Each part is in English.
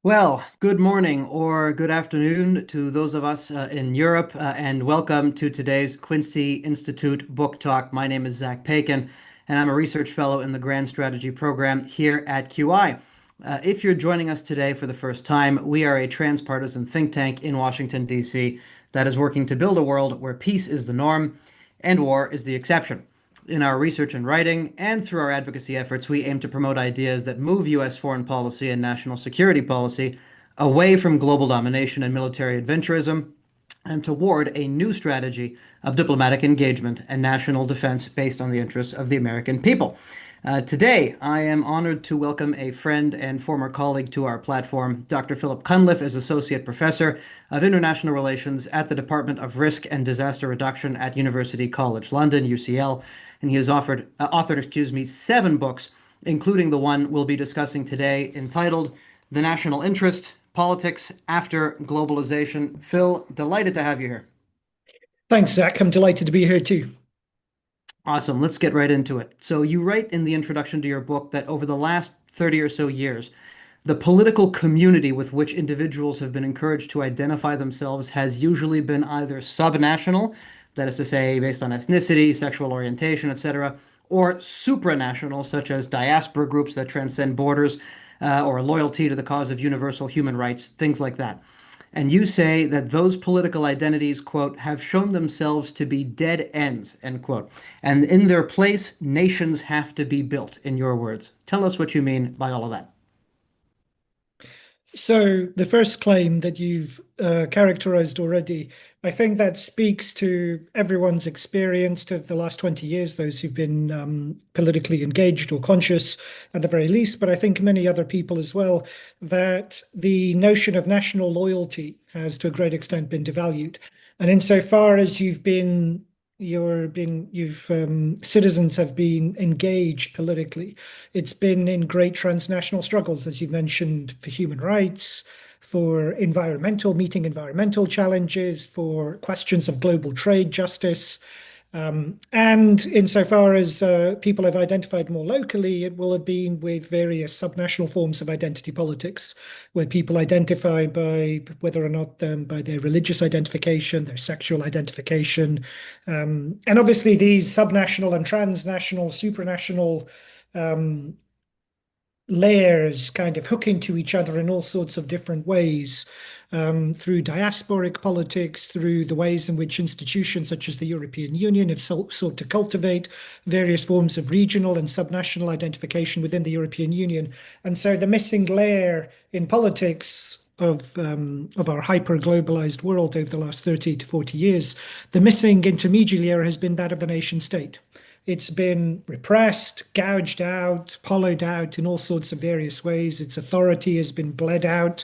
Well, good morning or good afternoon to those of us in Europe, and welcome to today's Quincy Institute Book Talk. My name is Zach Paikin, and I'm a research fellow in the Grand Strategy program here at QI. If you're joining us today for the first time, we are a transpartisan think tank in Washington, D.C., that is working to build a world where peace is the norm and war is the exception. In our research and writing, and through our advocacy efforts, we aim to promote ideas that move U.S. foreign policy and national security policy away from global domination and military adventurism and toward a new strategy of diplomatic engagement and national defense based on the interests of the American people. Today, I am honored to welcome a friend and former colleague to our platform. Dr. Philip Cunliffe is Associate Professor of International Relations at the Department of Risk and Disaster Reduction at University College London, UCL, and he has authored 7 books, including the one we'll be discussing today, entitled The National Interest, Politics After Globalization. Phil, delighted to have you here. Thanks, Zach. I'm delighted to be here too. Awesome. Let's get right into it. So you write in the introduction to your book that over the last 30 or so years, the political community with which individuals have been encouraged to identify themselves has usually been either subnational, that is to say, based on ethnicity, sexual orientation, etc., or supranational, such as diaspora groups that transcend borders, or loyalty to the cause of universal human rights, things like that. And you say that those political identities, quote, have shown themselves to be dead ends, end quote. And in their place, nations have to be built, in your words. Tell us what you mean by all of that. So the first claim that you've characterized already, I think that speaks to everyone's experience of the last 20 years, those who've been politically engaged or conscious at the very least, but I think many other people as well, that the notion of national loyalty has to a great extent been devalued. And insofar as citizens have been engaged politically. It's been in great transnational struggles, as you mentioned, for human rights, for meeting environmental challenges, for questions of global trade justice. And insofar as people have identified more locally, it will have been with various subnational forms of identity politics, where people identify by whether or not by their religious identification, their sexual identification. And obviously these subnational and transnational, supranational layers kind of hook into each other in all sorts of different ways, through diasporic politics, through the ways in which institutions such as the European Union have sought to cultivate various forms of regional and subnational identification within the European Union. And so the missing layer in politics of our hyper-globalized world over the last 30 to 40 years, the missing intermediary layer has been that of the nation state. It's been repressed, gouged out, hollowed out in all sorts of various ways. Its authority has been bled out,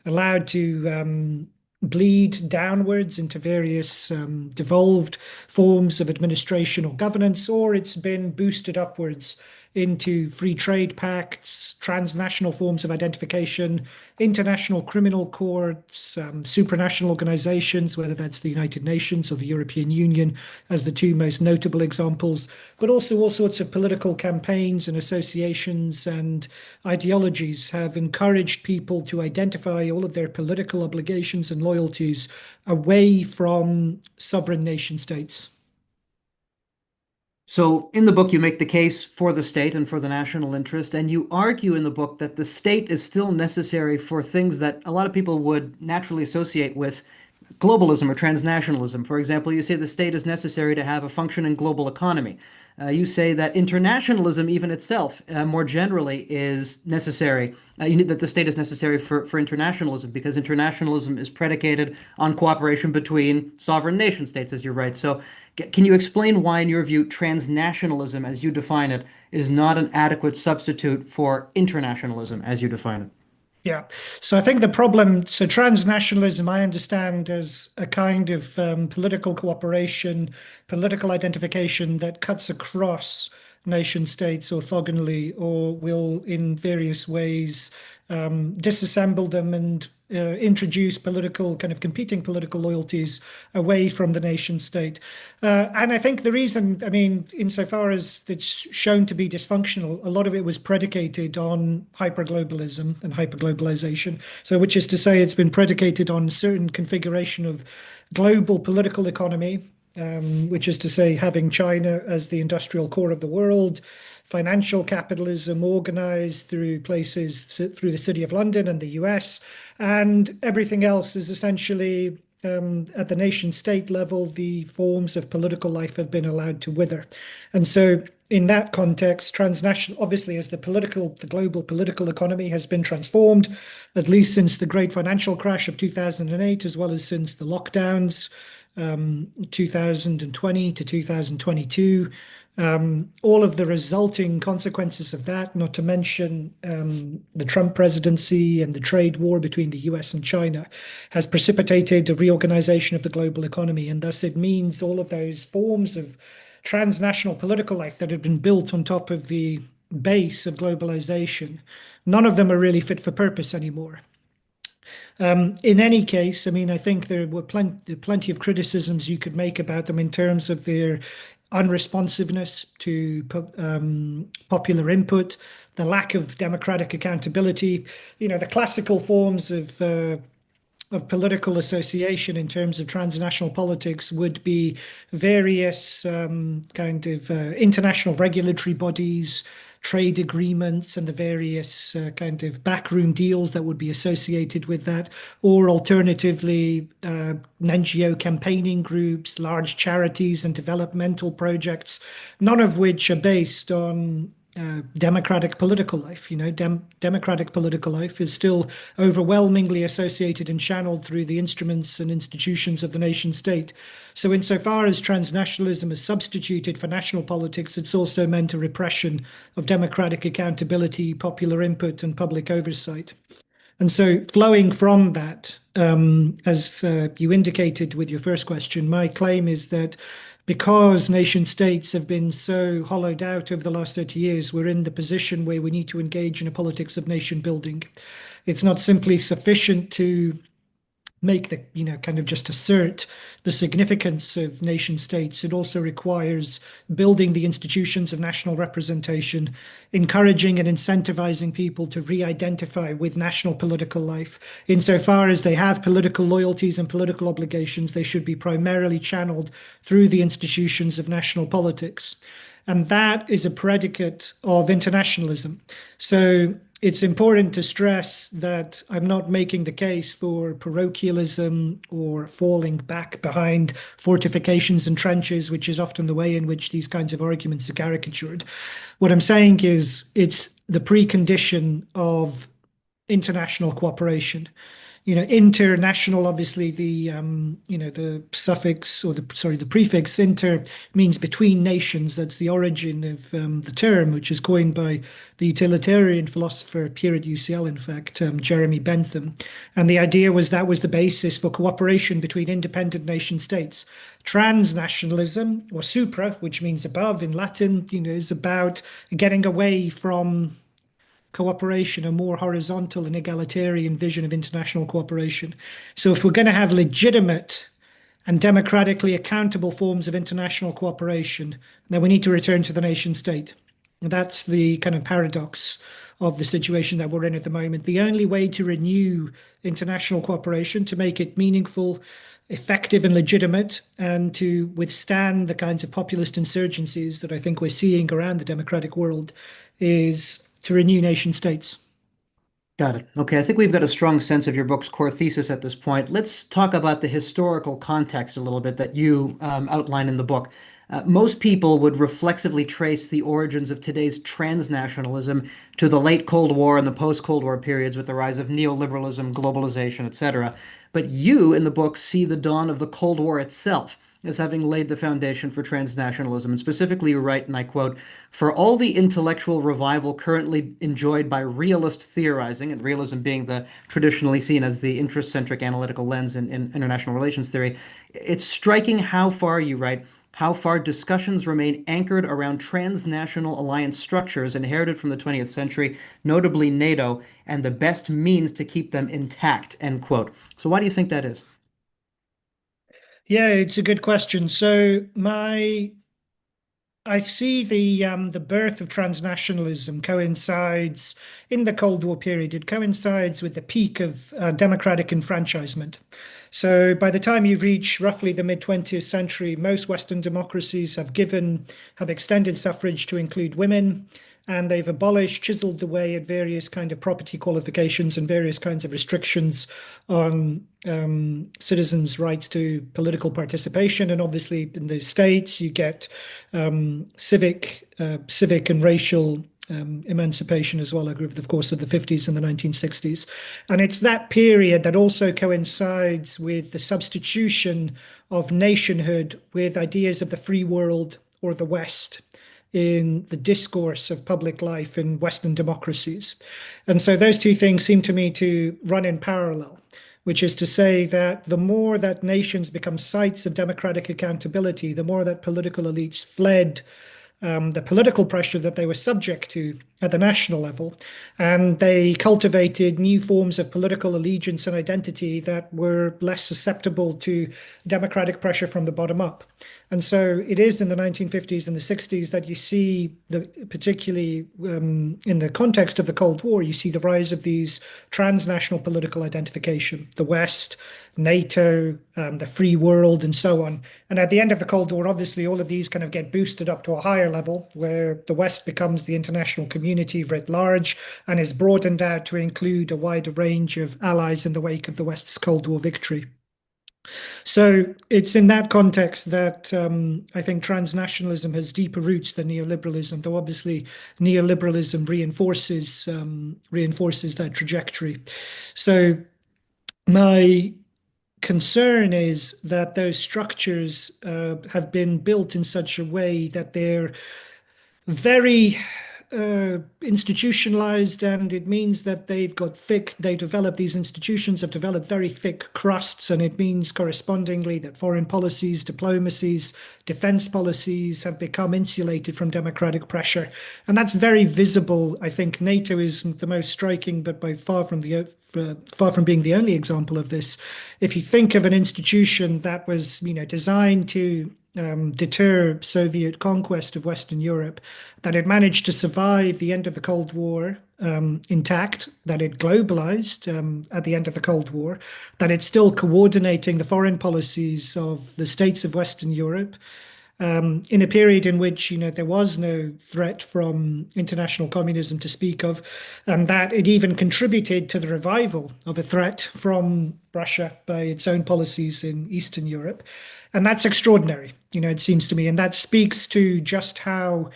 allowed to bleed downwards into various devolved forms of administration or governance, or it's been boosted upwards into free trade pacts, transnational forms of identification, international criminal courts, supranational organizations, whether that's the United Nations or the European Union as the two most notable examples, but also all sorts of political campaigns and associations and ideologies have encouraged people to identify all of their political obligations and loyalties away from sovereign nation states. So, in the book, you make the case for the state and for the national interest, and you argue in the book that the state is still necessary for things that a lot of people would naturally associate with globalism or transnationalism. For example, you say the state is necessary to have a functioning global economy. You say that internationalism, even itself, more generally, is necessary. That the state is necessary for internationalism because internationalism is predicated on cooperation between sovereign nation states, as you write. So, can you explain why, in your view, transnationalism, as you define it, is not an adequate substitute for internationalism, as you define it? Yeah. So I think transnationalism, I understand as a kind of political cooperation, political identification that cuts across nation states orthogonally or will in various ways disassemble them and introduce political kind of competing political loyalties away from the nation state. And I think the reason, I mean, insofar as it's shown to be dysfunctional, a lot of it was predicated on hyperglobalism and hyperglobalization. So, which is to say, it's been predicated on a certain configuration of global political economy, which is to say, having China as the industrial core of the world, financial capitalism organized through places through the City of London and the US, and everything else is essentially at the nation state level, the forms of political life have been allowed to wither. And so, in that context, transnational, obviously, as the global political economy has been transformed, at least since the great financial crash of 2008, as well as since the lockdowns, 2020 to 2022. All of the resulting consequences of that, not to mention the Trump presidency and the trade war between the US and China, has precipitated a reorganization of the global economy. And thus it means all of those forms of transnational political life that had been built on top of the base of globalization, none of them are really fit for purpose anymore. In any case, I mean, I think there were plenty of criticisms you could make about them in terms of their unresponsiveness to popular input, the lack of democratic accountability, the classical forms of political association in terms of transnational politics would be various kind of international regulatory bodies, trade agreements, and the various kind of backroom deals that would be associated with that, or alternatively, NGO campaigning groups, large charities, and developmental projects, none of which are based on democratic political life. Democratic political life is still overwhelmingly associated and channeled through the instruments and institutions of the nation state. So insofar as transnationalism is substituted for national politics, it's also meant a repression of democratic accountability, popular input, and public oversight. And so flowing from that, as you indicated with your first question, my claim is that because nation states have been so hollowed out over the last 30 years, we're in the position where we need to engage in a politics of nation building. It's not simply sufficient to make kind of just assert the significance of nation states. It also requires building the institutions of national representation, encouraging and incentivizing people to re-identify with national political life. Insofar as they have political loyalties and political obligations, they should be primarily channeled through the institutions of national politics. And that is a predicate of internationalism. So it's important to stress that I'm not making the case for parochialism or falling back behind fortifications and trenches, which is often the way in which these kinds of arguments are caricatured. What I'm saying is it's the precondition of international cooperation. International, obviously the suffix or the prefix inter means between nations. That's the origin of the term, which is coined by the utilitarian philosopher here at UCL, in fact, Jeremy Bentham. And the idea was that was the basis for cooperation between independent nation states. Transnationalism, or supra, which means above in Latin, is about getting away from cooperation, a more horizontal and egalitarian vision of international cooperation. So if we're going to have legitimate and democratically accountable forms of international cooperation, then we need to return to the nation state. That's the kind of paradox of the situation that we're in at the moment. The only way to renew international cooperation, to make it meaningful, effective and legitimate, and to withstand the kinds of populist insurgencies that I think we're seeing around the democratic world, is to renew nation states. Got it. Okay, I think we've got a strong sense of your book's core thesis at this point. Let's talk about the historical context a little bit that you outline in the book. Most people would reflexively trace the origins of today's transnationalism to the late Cold War and the post-Cold War periods with the rise of neoliberalism, globalization, etc. But you, in the book, see the dawn of the Cold War itself as having laid the foundation for transnationalism. And specifically, you write, and I quote, "For all the intellectual revival currently enjoyed by realist theorizing," and realism being the traditionally seen as the interest-centric analytical lens in international relations theory, "it's striking how far," you write, how far discussions remain anchored around transnational alliance structures inherited from the 20th century, notably NATO, and the best means to keep them intact, end quote. So why do you think that is? Yeah, it's a good question. I see the birth of transnationalism coincides in the Cold War period. It coincides with the peak of democratic enfranchisement. So by the time you reach roughly the mid 20th century, most Western democracies have extended suffrage to include women, and they've abolished, chiseled away at various kind of property qualifications and various kinds of restrictions on citizens' rights to political participation. And obviously, in the States, you get civic and racial emancipation as well over the course of the 50s and the 1960s. And it's that period that also coincides with the substitution of nationhood with ideas of the free world or the West in the discourse of public life in Western democracies. And so those two things seem to me to run in parallel, which is to say that the more that nations become sites of democratic accountability, the more that political elites fled the political pressure that they were subject to at the national level. And they cultivated new forms of political allegiance and identity that were less susceptible to democratic pressure from the bottom up. And so it is in the 1950s and the 60s that you see, particularly in the context of the Cold War, you see the rise of these transnational political identification, the West, NATO, the free world, and so on. And at the end of the Cold War, obviously, all of these kind of get boosted up to a higher level where the West becomes the international community writ large and is broadened out to include a wider range of allies in the wake of the West's Cold War victory. So it's in that context that I think transnationalism has deeper roots than neoliberalism, though obviously neoliberalism reinforces that trajectory. So my concern is that those structures have been built in such a way that they're very institutionalized, and it means that these institutions have developed very thick crusts, and it means correspondingly that foreign policies, diplomacies, defense policies have become insulated from democratic pressure. And that's very visible. I think NATO isn't the most striking, but by far from being the only example of this. If you think of an institution that was, designed to deter Soviet conquest of Western Europe, that it managed to survive the end of the Cold War intact, that it globalized at the end of the Cold War, that it's still coordinating the foreign policies of the states of Western Europe, in a period in which there was no threat from international communism to speak of, and that it even contributed to the revival of a threat from Russia by its own policies in Eastern Europe. And that's extraordinary, it seems to me. And that speaks to just how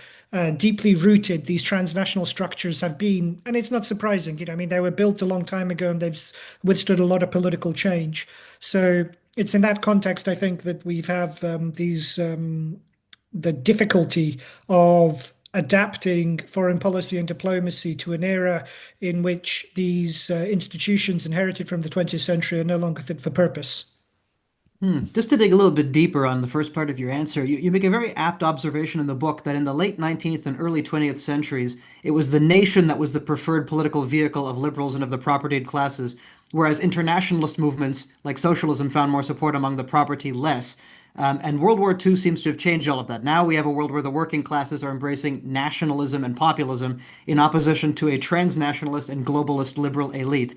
deeply rooted these transnational structures have been. And it's not surprising, they were built a long time ago and they've withstood a lot of political change. So it's in that context, I think, that we have the difficulty of adapting foreign policy and diplomacy to an era in which these institutions inherited from the 20th century are no longer fit for purpose. Just to dig a little bit deeper on the first part of your answer, you make a very apt observation in the book that in the late 19th and early 20th centuries, it was the nation that was the preferred political vehicle of liberals and of the propertied classes, whereas internationalist movements like socialism found more support among the property less. And World War II seems to have changed all of that. Now we have a world where the working classes are embracing nationalism and populism in opposition to a transnationalist and globalist liberal elite.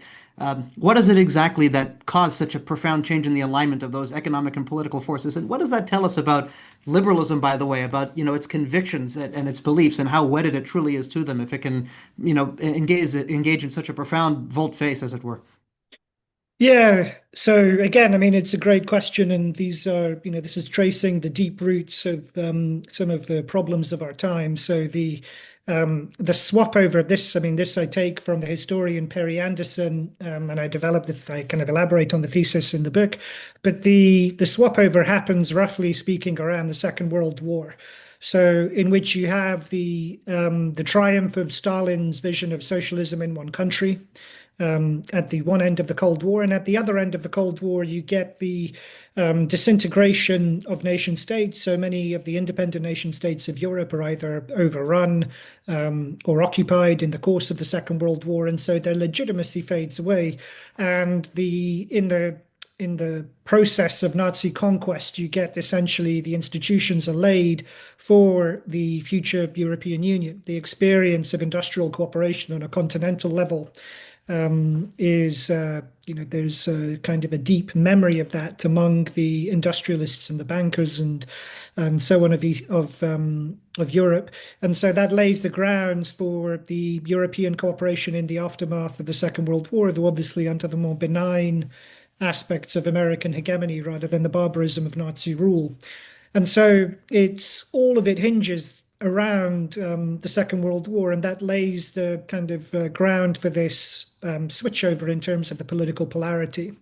What is it exactly that caused such a profound change in the alignment of those economic and political forces? And what does that tell us about liberalism, by the way, about its convictions and its beliefs and how wedded it truly is to them if it can, engage in such a profound volte-face, as it were? Yeah. So again, it's a great question, and this is tracing the deep roots of some of the problems of our time. So the swap over this, this I take from the historian Perry Anderson, and I developed this. I kind of elaborate on the thesis in the book, but the swap over happens roughly speaking around the Second World War. So in which you have the triumph of Stalin's vision of socialism in one country. at the one end of the Cold War. And at the other end of the Cold War, you get the disintegration of nation states. So many of the independent nation states of Europe are either overrun or occupied in the course of the Second World War, and so their legitimacy fades away. And in the process of Nazi conquest, you get essentially the institutions are laid for the future European Union. The experience of industrial cooperation on a continental level there's kind of a deep memory of that among the industrialists and the bankers and so on of Europe, and so that lays the grounds for the European cooperation in the aftermath of the Second World War, though obviously under the more benign aspects of American hegemony rather than the barbarism of Nazi rule. And so all of it hinges around the Second World War, and that lays the kind of ground for this switchover in terms of the political polarity.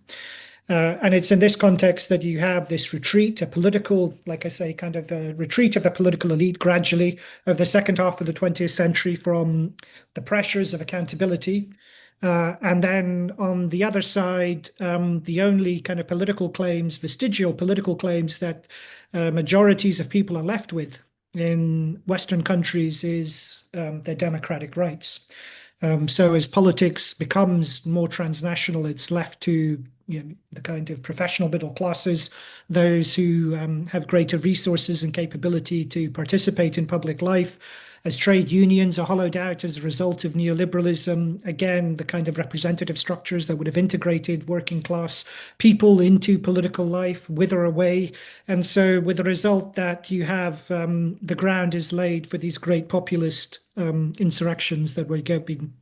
And it's in this context that you have this retreat, a political, like I say, kind of a retreat of the political elite gradually over the second half of the 20th century from the pressures of accountability. And then on the other side, the only kind of political claims, vestigial political claims that majorities of people are left with in Western countries is their democratic rights. So as politics becomes more transnational, it's left to the kind of professional middle classes, those who have greater resources and capability to participate in public life. As trade unions are hollowed out as a result of neoliberalism, again, the kind of representative structures that would have integrated working class people into political life wither away. And so with the result that you have the ground is laid for these great populist insurrections that we've been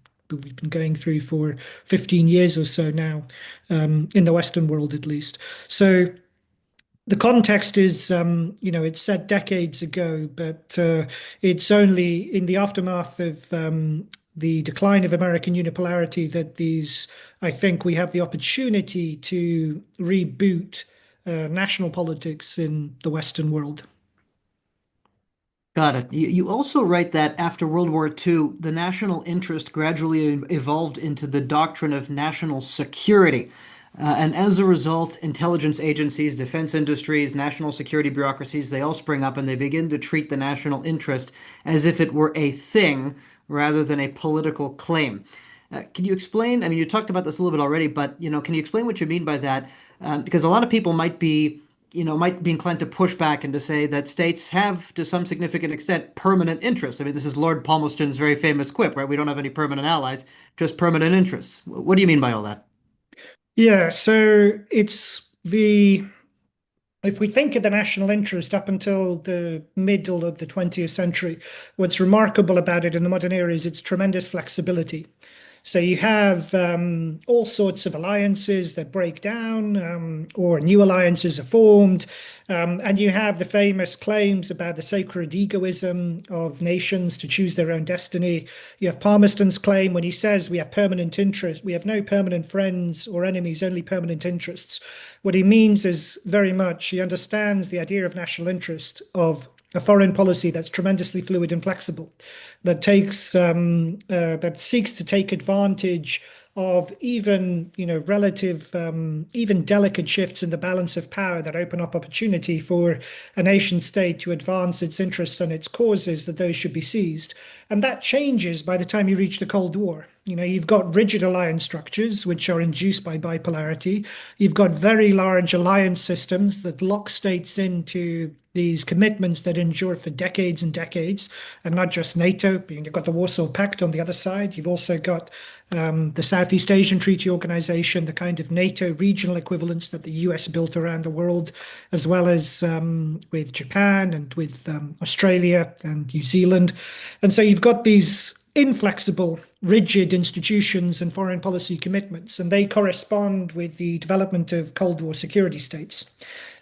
going through for 15 years or so now, in the Western world at least. So the context is, it's said decades ago, but it's only in the aftermath of the decline of American unipolarity that I think we have the opportunity to reboot national politics in the Western world. Got it. You also write that after World War II, the national interest gradually evolved into the doctrine of national security. And as a result, intelligence agencies, defense industries, national security bureaucracies, they all spring up and they begin to treat the national interest as if it were a thing rather than a political claim. Can you explain? I mean, you talked about this a little bit already, but can you explain what you mean by that? Because a lot of people might be inclined to push back and to say that states have, to some significant extent, permanent interests. I mean, this is Lord Palmerston's very famous quip, right? We don't have any permanent allies, just permanent interests. What do you mean by all that? Yeah, so if we think of the national interest up until the middle of the 20th century, what's remarkable about it in the modern era is its tremendous flexibility. So you have all sorts of alliances that break down, or new alliances are formed. And you have the famous claims about the sacred egoism of nations to choose their own destiny. You have Palmerston's claim when he says we have permanent interests. We have no permanent friends or enemies, only permanent interests. What he means is very much he understands the idea of national interest, of a foreign policy that's tremendously fluid and flexible, that seeks to take advantage of even relative even delicate shifts in the balance of power that open up opportunity for a nation state to advance its interests and its causes, that those should be seized. And that changes by the time you reach the Cold War. You've got rigid alliance structures, which are induced by bipolarity. You've got very large alliance systems that lock states into these commitments that endure for decades and decades, and not just NATO. You've got the Warsaw Pact on the other side. You've also got the Southeast Asian Treaty Organization, the kind of NATO regional equivalents that the US built around the world, as well as with Japan and with Australia and New Zealand. And so you've got these inflexible, rigid institutions and foreign policy commitments, and they correspond with the development of Cold War security states.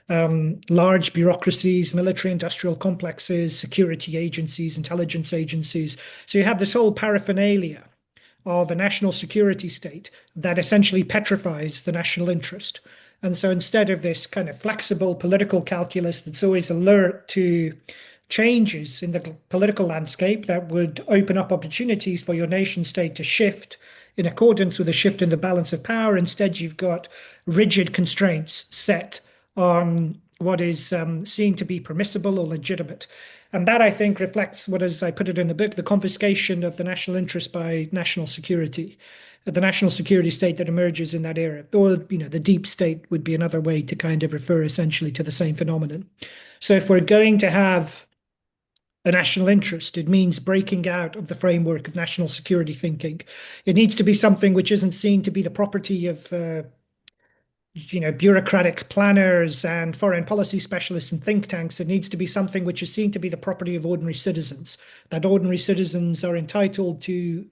Large bureaucracies, military industrial complexes, security agencies, intelligence agencies. So you have this whole paraphernalia of a national security state that essentially petrifies the national interest. And so instead of this kind of flexible political calculus that's always alert to changes in the political landscape that would open up opportunities for your nation state to shift in accordance with a shift in the balance of power. Instead, you've got rigid constraints set on what is seen to be permissible or legitimate. And that, I think, reflects what, as I put it in the book, the confiscation of the national interest by national security, the national security state that emerges in that era. Or, the deep state would be another way to kind of refer essentially to the same phenomenon. So if we're going to have a national interest, it means breaking out of the framework of national security thinking. It needs to be something which isn't seen to be the property of bureaucratic planners and foreign policy specialists and think tanks. It needs to be something which is seen to be the property of ordinary citizens, that ordinary citizens are entitled to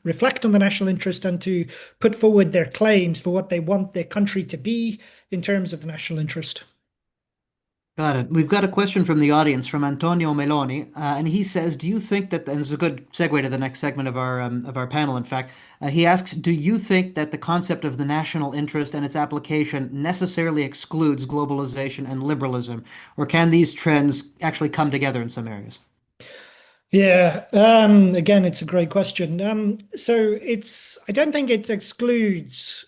reflect on the national interest and to put forward their claims for what they want their country to be in terms of the national interest. Got it. We've got a question from the audience from Antonio Meloni, and he says, "Do you think that?" And it's a good segue to the next segment of our panel. In fact, he asks, "Do you think that the concept of the national interest and its application necessarily excludes globalization and liberalism, or can these trends actually come together in some areas?" Yeah, again, it's a great question. I don't think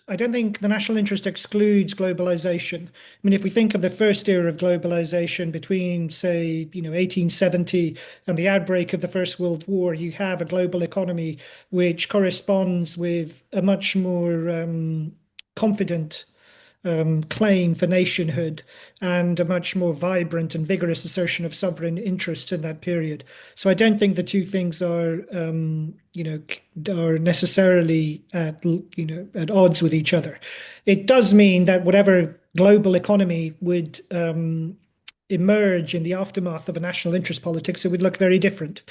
I don't think the national interest excludes globalization. I mean, if we think of the first era of globalization between, say, 1870 and the outbreak of the First World War, you have a global economy which corresponds with a much more confident claim for nationhood and a much more vibrant and vigorous assertion of sovereign interests in that period. So I don't think the two things are necessarily at odds with each other. It does mean that whatever global economy would emerge in the aftermath of a national interest politics, it would look very different.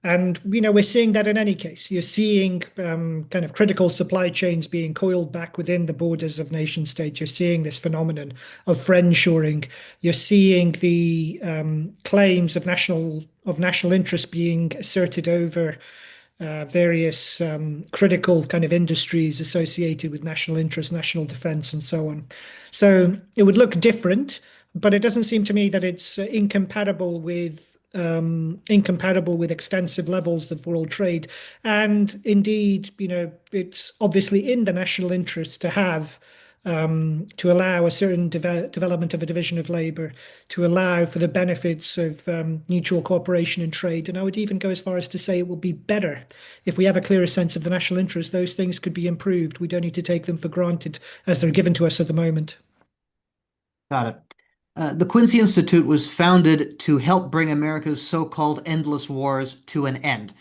And we're seeing that in any case. You're seeing kind of critical supply chains being coiled back within the borders of nation states. You're seeing this phenomenon of friendshoring. You're seeing the claims of national interest being asserted over various critical kind of industries associated with national interest, national defense, and so on. So it would look different, but it doesn't seem to me that it's incompatible with extensive levels of world trade. And indeed, it's obviously in the national interest to have to allow a certain development of a division of labor, to allow for the benefits of mutual cooperation in trade. And I would even go as far as to say it will be better if we have a clearer sense of the national interest. Those things could be improved. We don't need to take them for granted as they're given to us at the moment. Got it. The Quincy Institute was founded to help bring America's so-called endless wars to an end.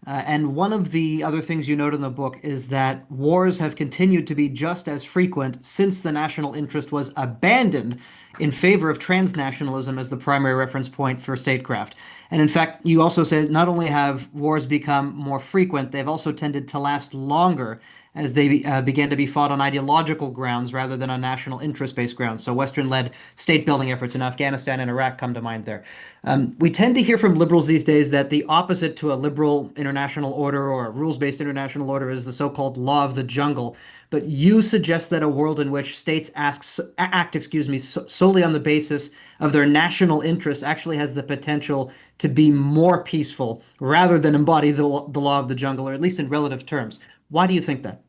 And one of the other things you note in the book is that wars have continued to be just as frequent since the national interest was abandoned in favor of transnationalism as the primary reference point for statecraft. And in fact, you also said not only have wars become more frequent, they've also tended to last longer as they began to be fought on ideological grounds rather than on national interest-based grounds. So Western-led state-building efforts in Afghanistan and Iraq come to mind there. We tend to hear from liberals these days that the opposite to a liberal international order or a rules-based international order is the so-called law of the jungle. But you suggest that a world in which states act, solely on the basis of their national interests actually has the potential to be more peaceful rather than embody the law of the jungle, or at least in relative terms. Why do you think that?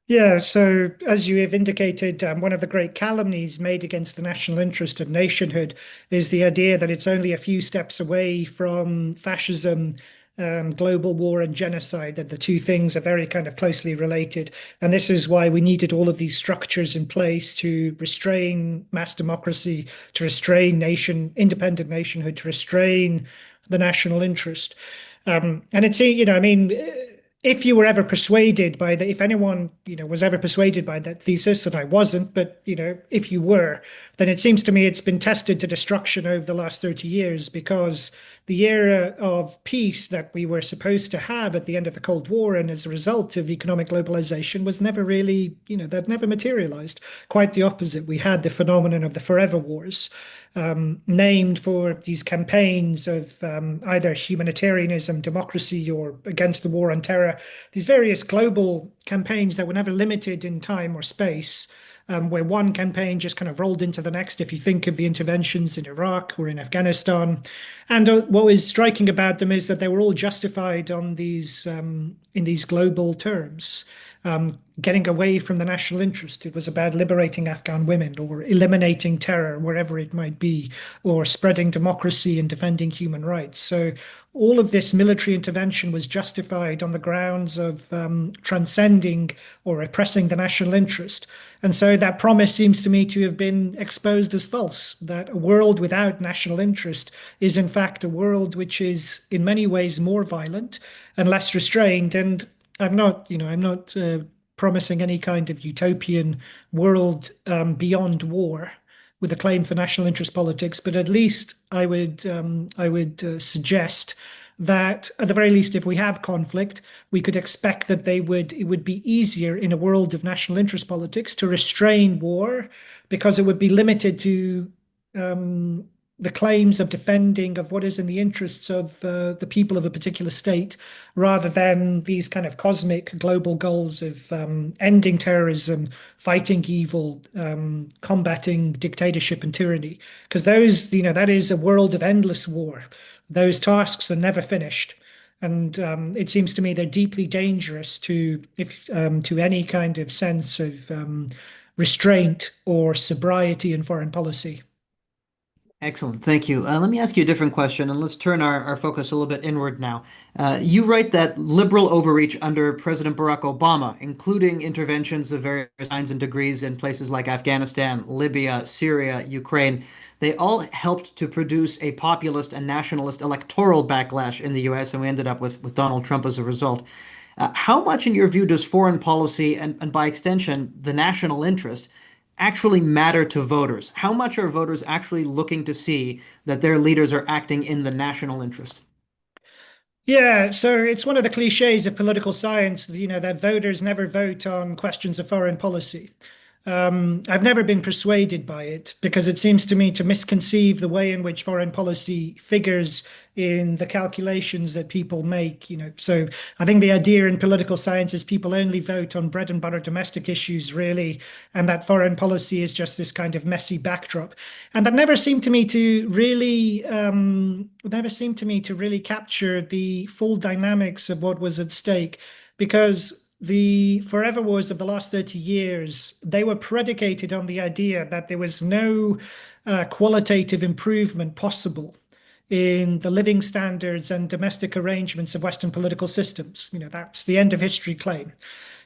Yeah, so as you have indicated, one of the great calumnies made against the national interest of nationhood is the idea that it's only a few steps away from fascism, global war, and genocide, that the two things are very kind of closely related. And this is why we needed all of these structures in place to restrain mass democracy, to restrain independent nationhood, to restrain the national interest. And it's, I mean, if you were ever persuaded by if anyone, was ever persuaded by that thesis, and I wasn't, but, if you were, then it seems to me it's been tested to destruction over the last 30 years, because the era of peace that we were supposed to have at the end of the Cold War and as a result of economic globalization was never really, that never materialized. Quite the opposite. We had the phenomenon of the forever wars, named for these campaigns of either humanitarianism, democracy, or against the war on terror, these various global campaigns that were never limited in time or space, where one campaign just kind of rolled into the next. If you think of the interventions in Iraq or in Afghanistan, and what was striking about them is that they were all justified on these in these global terms. Getting away from the national interest. It was about liberating Afghan women or eliminating terror wherever it might be, or spreading democracy and defending human rights. So all of this military intervention was justified on the grounds of transcending or oppressing the national interest. And so that promise seems to me to have been exposed as false, that a world without national interest is in fact a world which is in many ways more violent and less restrained. And I'm not promising any kind of utopian world beyond war with a claim for national interest politics, but at least I would suggest that at the very least, if we have conflict, we could expect that it would be easier in a world of national interest politics to restrain war because it would be limited to the claims of defending of what is in the interests of the people of a particular state, rather than these kind of cosmic global goals of ending terrorism, fighting evil, combating dictatorship and tyranny. Because that is a world of endless war. Those tasks are never finished. And it seems to me they're deeply dangerous to any kind of sense of restraint or sobriety in foreign policy. Excellent. Thank you. Let me ask you a different question, and let's turn our focus a little bit inward now. You write that liberal overreach under President Barack Obama, including interventions of various kinds and degrees in places like Afghanistan, Libya, Syria, Ukraine, they all helped to produce a populist and nationalist electoral backlash in the US, and we ended up with Donald Trump as a result. How much, in your view, does foreign policy and by extension, the national interest actually matter to voters? How much are voters actually looking to see that their leaders are acting in the national interest? Yeah, so it's one of the cliches of political science, that voters never vote on questions of foreign policy. I've never been persuaded by it because it seems to me to misconceive the way in which foreign policy figures in the calculations that people make. So I think the idea in political science is people only vote on bread and butter domestic issues, really, and that foreign policy is just this kind of messy backdrop. And that never seemed to me to really capture the full dynamics of what was at stake, because the forever wars of the last 30 years, they were predicated on the idea that there was no qualitative improvement possible in the living standards and domestic arrangements of Western political systems. That's the end of history claim.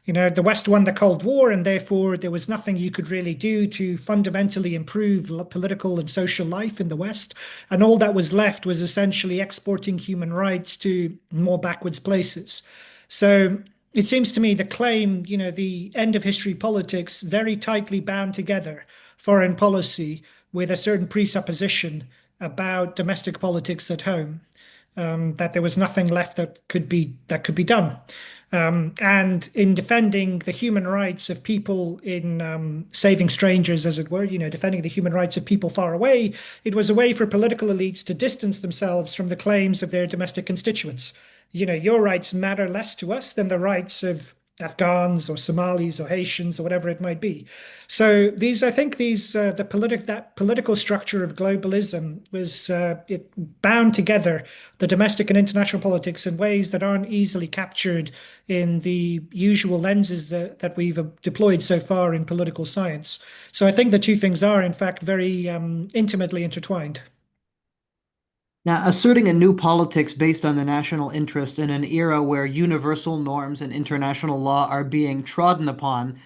The West won the Cold War, and therefore there was nothing you could really do to fundamentally improve political and social life in the West. And all that was left was essentially exporting human rights to more backwards places. So it seems to me the claim, the end of history politics very tightly bound together foreign policy with a certain presupposition about domestic politics at home, that there was nothing left that could be done. And in defending the human rights of people, in saving strangers, as it were, defending the human rights of people far away, it was a way for political elites to distance themselves from the claims of their domestic constituents. Your rights matter less to us than the rights of Afghans or Somalis or Haitians or whatever it might be. So that political structure of globalism was it bound together the domestic and international politics in ways that aren't easily captured in the usual lenses that we've deployed so far in political science. So I think the two things are, in fact, very intimately intertwined. Now, asserting a new politics based on the national interest in an era where universal norms and international law are being trodden upon,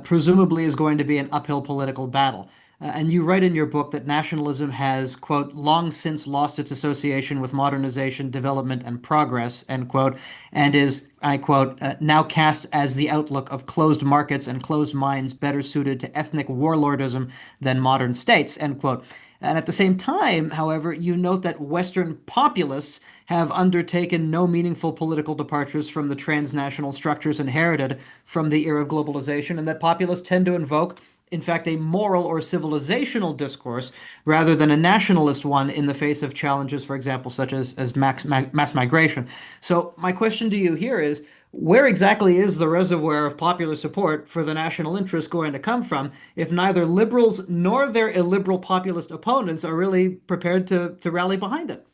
presumably is going to be an uphill political battle. And you write in your book that nationalism has, quote, long since lost its association with modernization, development, and progress, end quote, and is, I quote, now cast as the outlook of closed markets and closed minds better suited to ethnic warlordism than modern states, end quote. And at the same time, however, you note that Western populists have undertaken no meaningful political departures from the transnational structures inherited from the era of globalization, and that populists tend to invoke, in fact, a moral or civilizational discourse rather than a nationalist one in the face of challenges, for example, such as mass migration. So my question to you here is, Where exactly is the reservoir of popular support for the national interest going to come from if neither liberals nor their illiberal populist opponents are really prepared to rally behind it?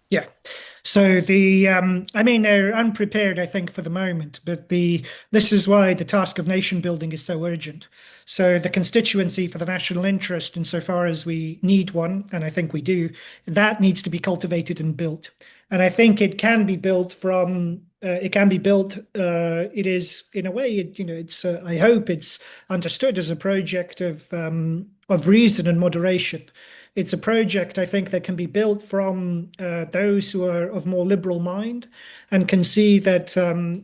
Yeah. So I mean, they're unprepared, I think, for the moment, but this is why the task of nation building is so urgent. So the constituency for the national interest, insofar as we need one, and I think we do, that needs to be cultivated and built. And I think it can be built it can be built. It is, in a way, it's. I hope it's understood as a project of reason and moderation. It's a project, I think, that can be built from those who are of more liberal mind and can see that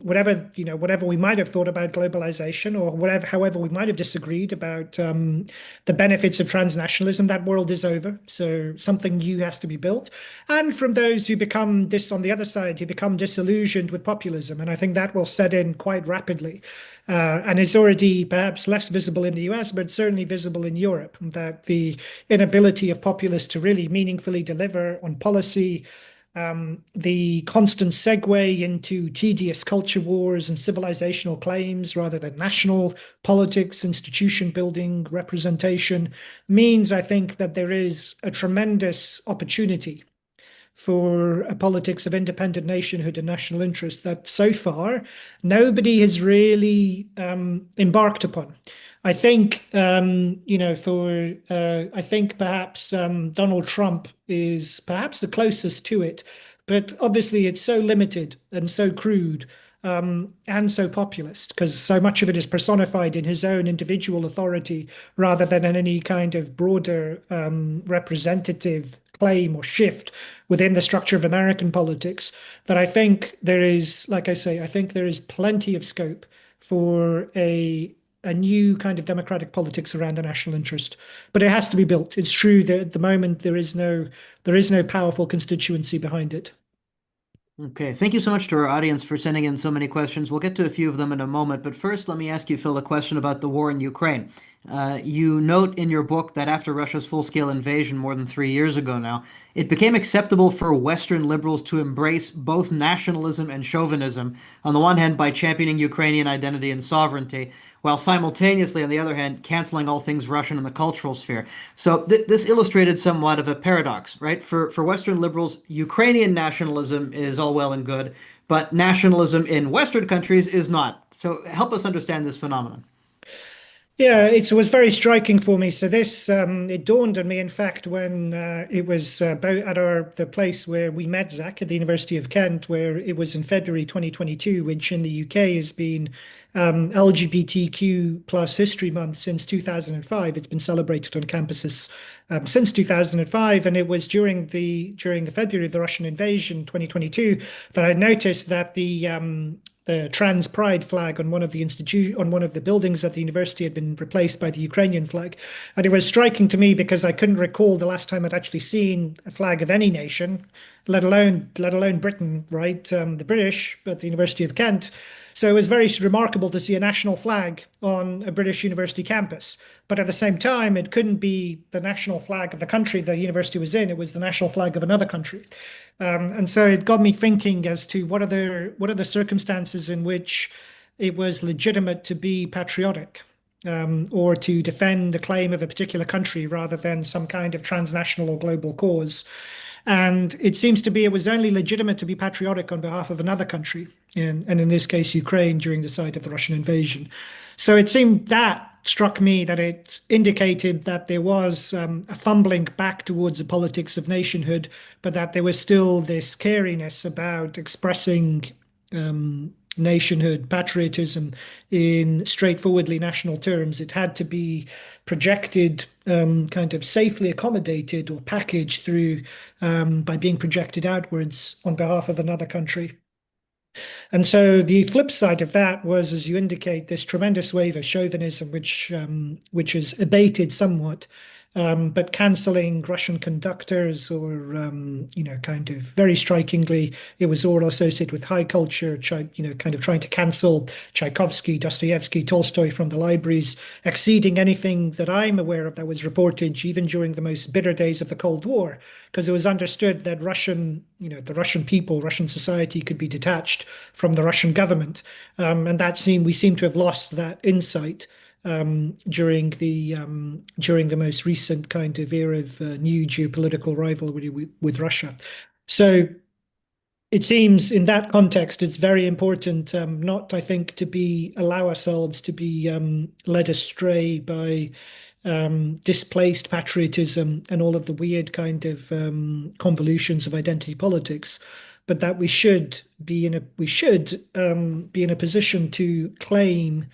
whatever we might have thought about globalization or however we might have disagreed about the benefits of transnationalism, that world is over. So something new has to be built. And from those who become on the other side, who become disillusioned with populism. And I think that will set in quite rapidly. And it's already perhaps less visible in the US, but certainly visible in Europe, that the inability of populists to really meaningfully deliver on policy, the constant segue into tedious culture wars and civilizational claims rather than national politics, institution building, representation, means, I think, that there is a tremendous opportunity for a politics of independent nationhood and national interest that so far nobody has really embarked upon. I think, I think perhaps Donald Trump is perhaps the closest to it, but obviously it's so limited and so crude and so populist because so much of it is personified in his own individual authority rather than in any kind of broader representative claim or shift within the structure of American politics that I think there is, like I say, I think there is plenty of scope for a new kind of democratic politics around the national interest. But it has to be built. It's true that at the moment there is no powerful constituency behind it. Okay, thank you so much to our audience for sending in so many questions. We'll get to a few of them in a moment, but first, let me ask you, Phil, a question about the war in Ukraine. You note in your book that after Russia's full-scale invasion more than 3 years ago now, it became acceptable for Western liberals to embrace both nationalism and chauvinism, on the one hand by championing Ukrainian identity and sovereignty, while simultaneously, on the other hand, canceling all things Russian in the cultural sphere. So this illustrated somewhat of a paradox, right? For Western liberals, Ukrainian nationalism is all well and good, but nationalism in Western countries is not. So help us understand this phenomenon. Yeah, it was very striking for me. So this it dawned on me, in fact, when it was about at the place where we met Zach at the University of Kent, where it was in February 2022, which in the UK has been LGBTQ plus History Month since 2005. It's been celebrated on campuses since 2005, and it was during the February of the Russian invasion 2022 that I noticed that the trans pride flag on one of the buildings at the university had been replaced by the Ukrainian flag. And it was striking to me because I couldn't recall the last time I'd actually seen a flag of any nation, let alone Britain, right? The British at the University of Kent. So it was very remarkable to see a national flag on a British university campus. But at the same time, it couldn't be the national flag of the country the university was in. It was the national flag of another country. And so it got me thinking as to what are the circumstances in which it was legitimate to be patriotic, or to defend the claim of a particular country rather than some kind of transnational or global cause. And it seems to be it was only legitimate to be patriotic on behalf of another country, and in this case, Ukraine, during the site of the Russian invasion. So it seemed that struck me that it indicated that there was a fumbling back towards the politics of nationhood, but that there was still this cariness about expressing nationhood, patriotism in straightforwardly national terms. It had to be projected, kind of safely accommodated or packaged through by being projected outwards on behalf of another country. And so the flip side of that was, as you indicate, this tremendous wave of chauvinism, which has abated somewhat. but cancelling Russian conductors or, kind of very strikingly, it was all associated with high culture, kind of trying to cancel Tchaikovsky, Dostoevsky, Tolstoy from the libraries, exceeding anything that I'm aware of that was reported even during the most bitter days of the Cold War, because it was understood that the Russian people, Russian society could be detached from the Russian government. And we seem to have lost that insight during the most recent kind of era of new geopolitical rivalry with Russia. So it seems in that context, it's very important not, I think, to allow ourselves to be led astray by displaced patriotism and all of the weird kind of convolutions of identity politics, but that we should be in a position to claim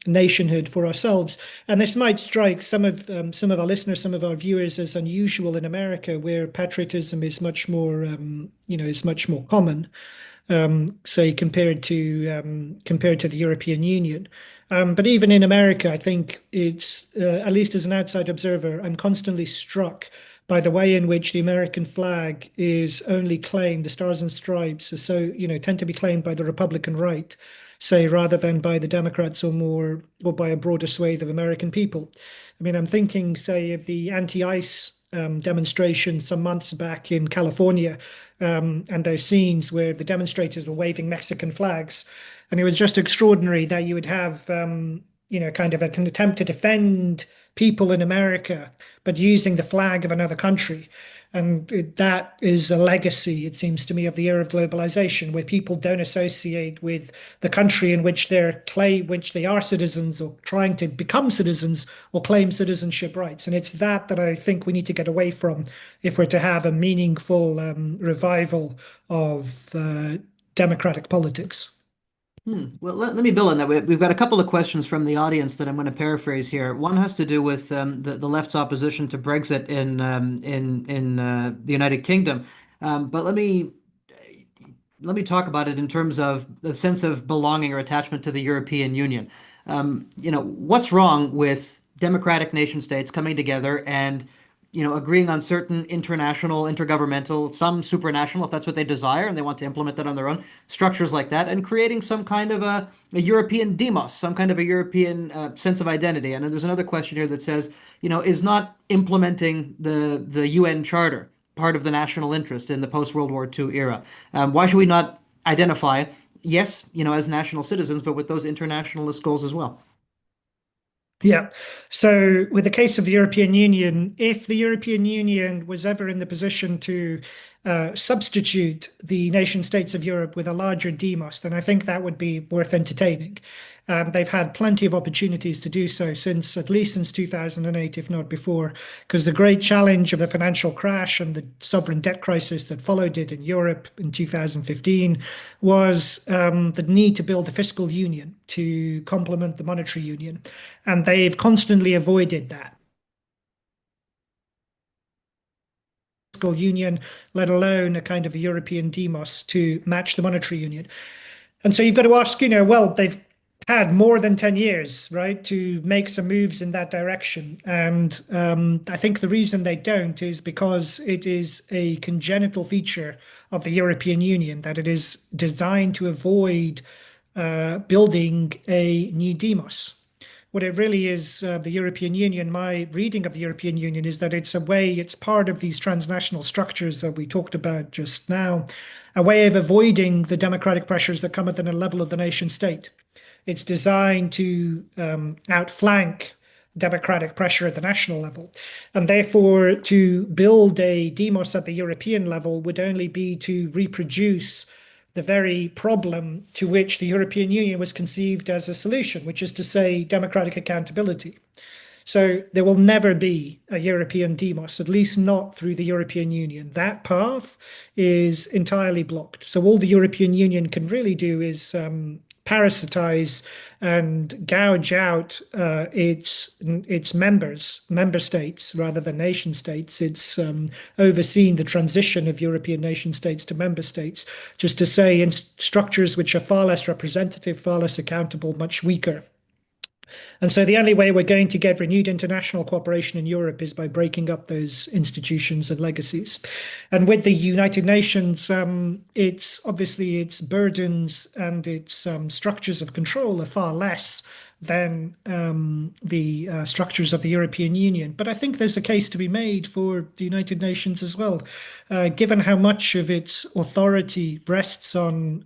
nationhood for ourselves. And this might strike some of our listeners, some of our viewers as unusual in America, where patriotism is much more common, say compared to the European Union. But even in America, I think it's at least as an outside observer, I'm constantly struck by the way in which the American flag is only claimed, the stars and stripes, tend to be claimed by the Republican right, say, rather than by the Democrats or by a broader swathe of American people. I mean, I'm thinking, say, of the anti-ICE demonstration some months back in California, and those scenes where the demonstrators were waving Mexican flags. And it was just extraordinary that you would have, kind of an attempt to defend people in America, but using the flag of another country. And that is a legacy, it seems to me, of the era of globalization, where people don't associate with the country in which they are citizens or trying to become citizens or claim citizenship rights. And it's that I think we need to get away from if we're to have a meaningful revival of democratic politics. Well, let me build on that. We've got a couple of questions from the audience that I'm going to paraphrase here. One has to do with the left's opposition to Brexit in the United Kingdom. But let me talk about it in terms of the sense of belonging or attachment to the European Union. What's wrong with democratic nation states coming together and agreeing on certain international, intergovernmental, some supranational, if that's what they desire, and they want to implement that on their own, structures like that, and creating some kind of a European demos, some kind of a European sense of identity. And then there's another question here that says, is not implementing the UN Charter part of the national interest in the post-World War II era? Why should we not identify, yes, as national citizens, but with those internationalist goals as well? Yeah. So, with the case of the European Union, if the European Union was ever in the position to substitute the nation states of Europe with a larger demos, then I think that would be worth entertaining. They've had plenty of opportunities to do so at least since 2008, if not before, because the great challenge of the financial crash and the sovereign debt crisis that followed it in Europe in 2015 was the need to build a fiscal union to complement the monetary union. And they've constantly avoided that fiscal union, let alone a kind of a European demos to match the monetary union. And so you've got to ask, well, they've had more than 10 years, right, to make some moves in that direction. And I think the reason they don't is because it is a congenital feature of the European Union that it is designed to avoid building a new demos. What it really is, the European Union, my reading of the European Union is that it's part of these transnational structures that we talked about just now, a way of avoiding the democratic pressures that come at the level of the nation state. It's designed to outflank democratic pressure at the national level. And therefore, to build a demos at the European level would only be to reproduce the very problem to which the European Union was conceived as a solution, which is to say democratic accountability. So there will never be a European demos, at least not through the European Union. That path is entirely blocked. So all the European Union can really do is parasitize and gouge out its member states rather than nation states. It's overseeing the transition of European nation states to member states, just to say in structures which are far less representative, far less accountable, much weaker. And so the only way we're going to get renewed international cooperation in Europe is by breaking up those institutions and legacies. And with the United Nations, it's obviously its burdens and its structures of control are far less than the structures of the European Union. But I think there's a case to be made for the United Nations as well, given how much of its authority rests on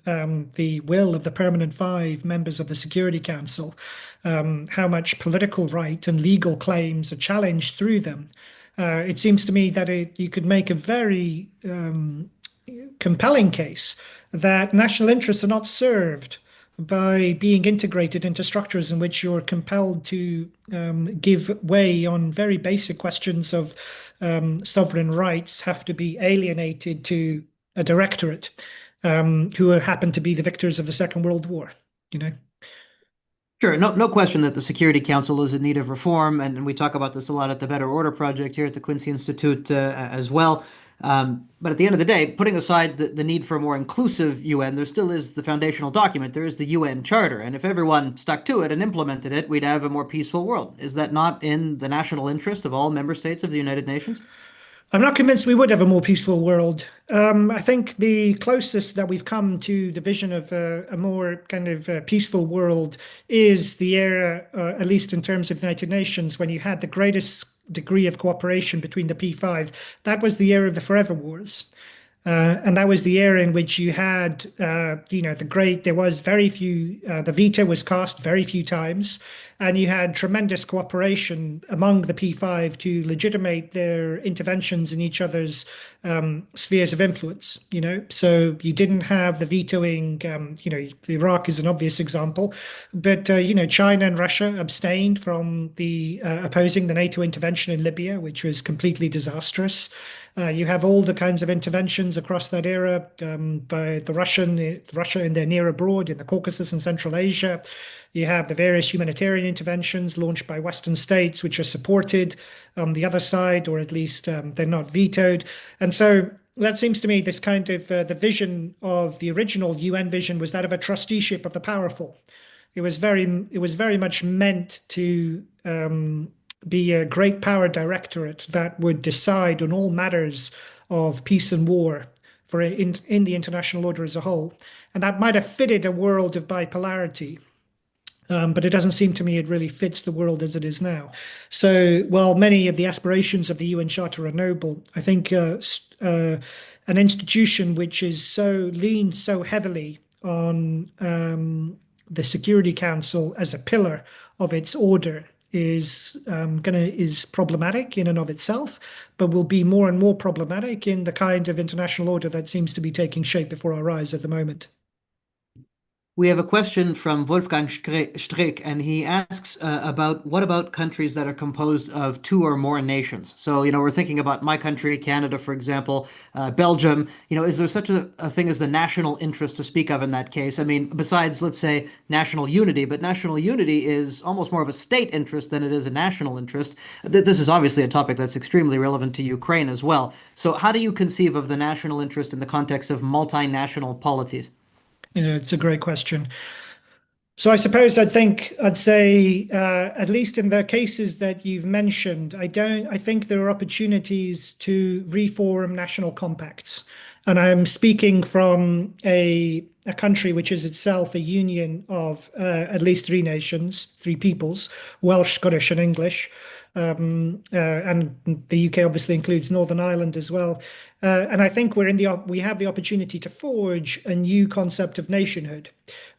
the will of the permanent five members of the Security Council, how much political right and legal claims are challenged through them. It seems to me that you could make a very compelling case that national interests are not served by being integrated into structures in which you're compelled to give way on very basic questions of sovereign rights have to be alienated to a directorate who happen to be the victors of the Second World War, you know? Sure, no question that the Security Council is in need of reform, and we talk about this a lot at the Better Order Project here at the Quincy Institute as well. But at the end of the day, putting aside the need for a more inclusive UN, there still is the foundational document. There is the UN Charter, and if everyone stuck to it and implemented it, we'd have a more peaceful world. Is that not in the national interest of all member states of the United Nations? I'm not convinced we would have a more peaceful world. I think the closest that we've come to the vision of a more kind of peaceful world is the era, at least in terms of the United Nations, when you had the greatest degree of cooperation between the P5. That was the era of the Forever Wars. And that was the era in which you had, there was very few, the veto was cast very few times, and you had tremendous cooperation among the P5 to legitimate their interventions in each other's spheres of influence, you know. So you didn't have the vetoing, Iraq is an obvious example, but, China and Russia abstained from the opposing the NATO intervention in Libya, which was completely disastrous. You have all the kinds of interventions across that era by Russia in their near abroad, in the Caucasus and Central Asia. You have the various humanitarian interventions launched by Western states, which are supported on the other side, or at least they're not vetoed. And so that seems to me this kind of the vision of the original UN vision was that of a trusteeship of the powerful. It was very much meant to be a great power directorate that would decide on all matters of peace and war in the international order as a whole. And that might have fitted a world of bipolarity. But it doesn't seem to me it really fits the world as it is now. So while many of the aspirations of the UN Charter are noble, I think an institution which leans so heavily on the Security Council as a pillar of its order is problematic in and of itself, but will be more and more problematic in the kind of international order that seems to be taking shape before our eyes at the moment. We have a question from Wolfgang Strick, and he asks what about countries that are composed of two or more nations? So, we're thinking about my country, Canada, for example, Belgium. Is there such a thing as the national interest to speak of in that case? I mean, besides, let's say, national unity, but national unity is almost more of a state interest than it is a national interest. This is obviously a topic that's extremely relevant to Ukraine as well. So how do you conceive of the national interest in the context of multinational polities? Yeah, it's a great question. So I suppose I'd say, at least in the cases that you've mentioned, I think there are opportunities to reform national compacts. And I'm speaking from a country which is itself a union of at least three nations, three peoples, Welsh, Scottish, and English. And the UK obviously includes Northern Ireland as well. And I think we have the opportunity to forge a new concept of nationhood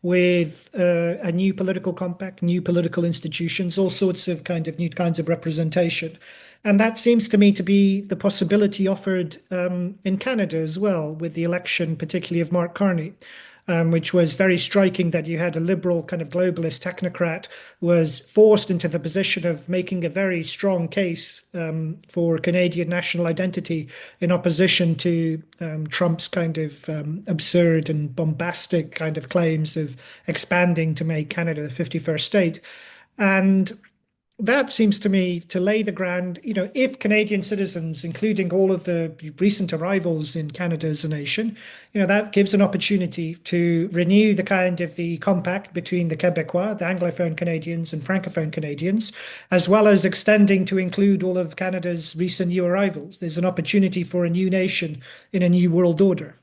with a new political compact, new political institutions, all sorts of new kinds of representation. And that seems to me to be the possibility offered in Canada as well, with the election, particularly of Mark Carney, which was very striking that you had a liberal kind of globalist technocrat was forced into the position of making a very strong case for Canadian national identity in opposition to Trump's kind of absurd and bombastic kind of claims of expanding to make Canada the 51st state. And that seems to me to lay the ground, if Canadian citizens, including all of the recent arrivals in Canada as a nation, that gives an opportunity to renew the kind of the compact between the Quebecois, the Anglophone Canadians and Francophone Canadians, as well as extending to include all of Canada's recent new arrivals. There's an opportunity for a new nation in a new world order.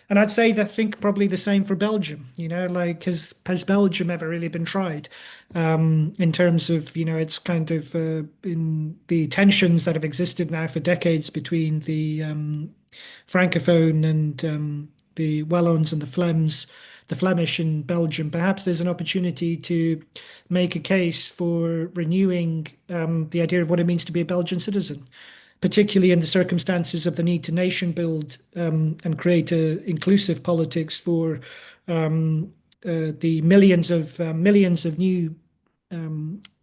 And I'd say that think probably the same for Belgium, like has Belgium ever really been tried in terms of, it's kind of in the tensions that have existed now for decades between the Francophone and the Wallons and the Flemish in Belgium. Perhaps there's an opportunity to make a case for renewing the idea of what it means to be a Belgian citizen, particularly in the circumstances of the need to nation build and create inclusive politics for the millions of new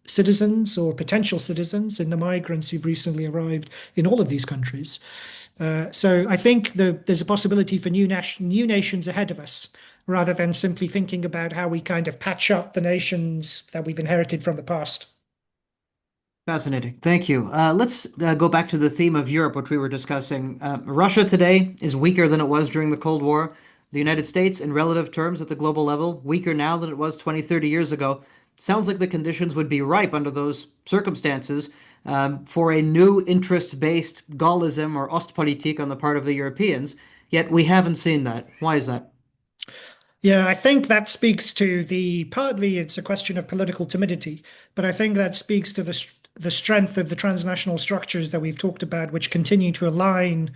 citizens or potential citizens and the migrants who've recently arrived in all of these countries. So I think there's a possibility for new nations ahead of us, rather than simply thinking about how we kind of patch up the nations that we've inherited from the past. Fascinating. Thank you. Let's go back to the theme of Europe, which we were discussing. Russia today is weaker than it was during the Cold War. The United States, in relative terms at the global level, weaker now than it was 20, 30 years ago. Sounds like the conditions would be ripe under those circumstances for a new interest-based Gaullism or Ostpolitik on the part of the Europeans. Yet we haven't seen that. Why is that? Yeah, I think that speaks to partly it's a question of political timidity, but I think that speaks to the strength of the transnational structures that we've talked about, which continue to align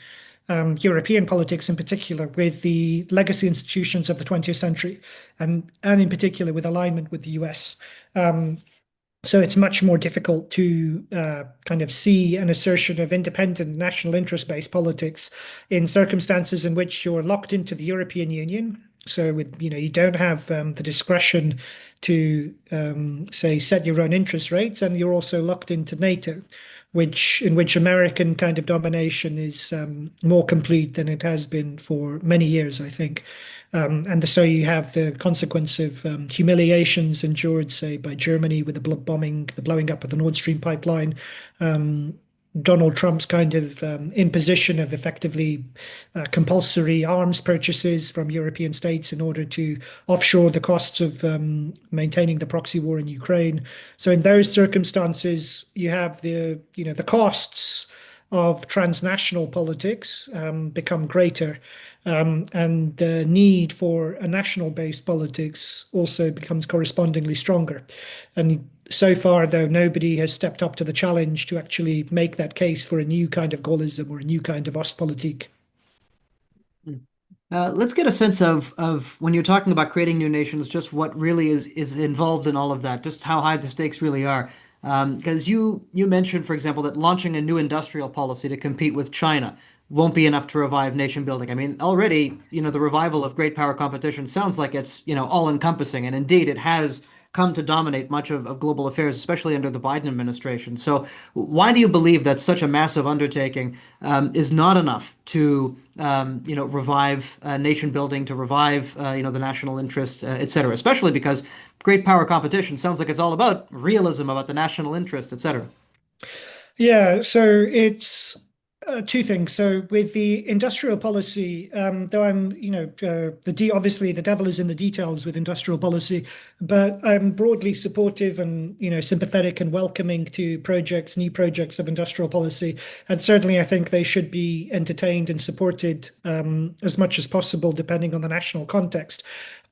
European politics in particular with the legacy institutions of the 20th century, and in particular with alignment with the US. So it's much more difficult to kind of see an assertion of independent national interest-based politics in circumstances in which you're locked into the European Union. So you don't have the discretion to say set your own interest rates, and you're also locked into NATO, in which American kind of domination is more complete than it has been for many years, I think. And so you have the consequence of humiliations endured, say, by Germany with the bombing, the blowing up of the Nord Stream pipeline, Donald Trump's kind of imposition of effectively compulsory arms purchases from European states in order to offshore the costs of maintaining the proxy war in Ukraine. So in those circumstances, you have the costs of transnational politics become greater, and the need for a national-based politics also becomes correspondingly stronger. And so far, though, nobody has stepped up to the challenge to actually make that case for a new kind of Gaullism or a new kind of Ostpolitik. Let's get a sense of when you're talking about creating new nations, just what really is involved in all of that, just how high the stakes really are. Because you mentioned, for example, that launching a new industrial policy to compete with China won't be enough to revive nation building. I mean, already, the revival of great power competition sounds like it's, all encompassing. And indeed, it has come to dominate much of global affairs, especially under the Biden administration. So why do you believe that such a massive undertaking is not enough to, revive nation building, to revive, the national interest, et cetera, especially because great power competition sounds like it's all about realism, about the national interest, et cetera. Yeah, so it's two things. So with the industrial policy, though I'm, obviously the devil is in the details with industrial policy, but I'm broadly supportive and, sympathetic and welcoming to new projects of industrial policy. And certainly I think they should be entertained and supported as much as possible, depending on the national context.